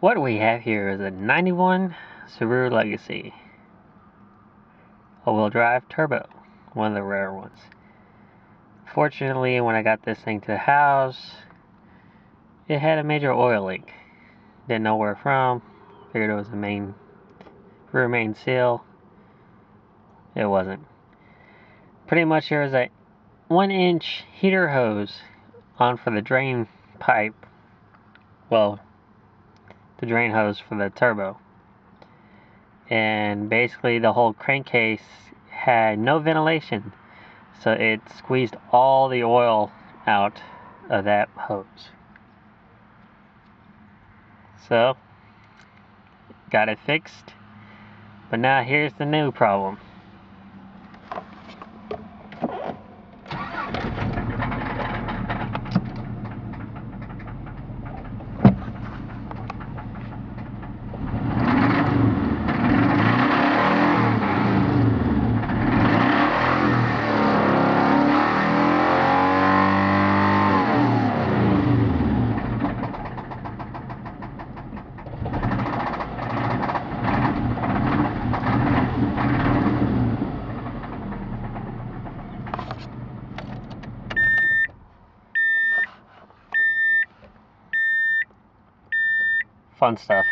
What we have here is a 91 Subaru Legacy. All-wheel drive turbo. One of the rare ones. Fortunately, when I got this thing to the house, it had a major oil leak. Didn't know where from. Figured it was the rear main seal. It wasn't. Pretty much there was a 1-inch heater hose on for the drain pipe. Well, the drain hose for the turbo. And basically the whole crankcase had no ventilation, so it squeezed all the oil out of that hose. So, got it fixed, but now here's the new problem. Fun stuff.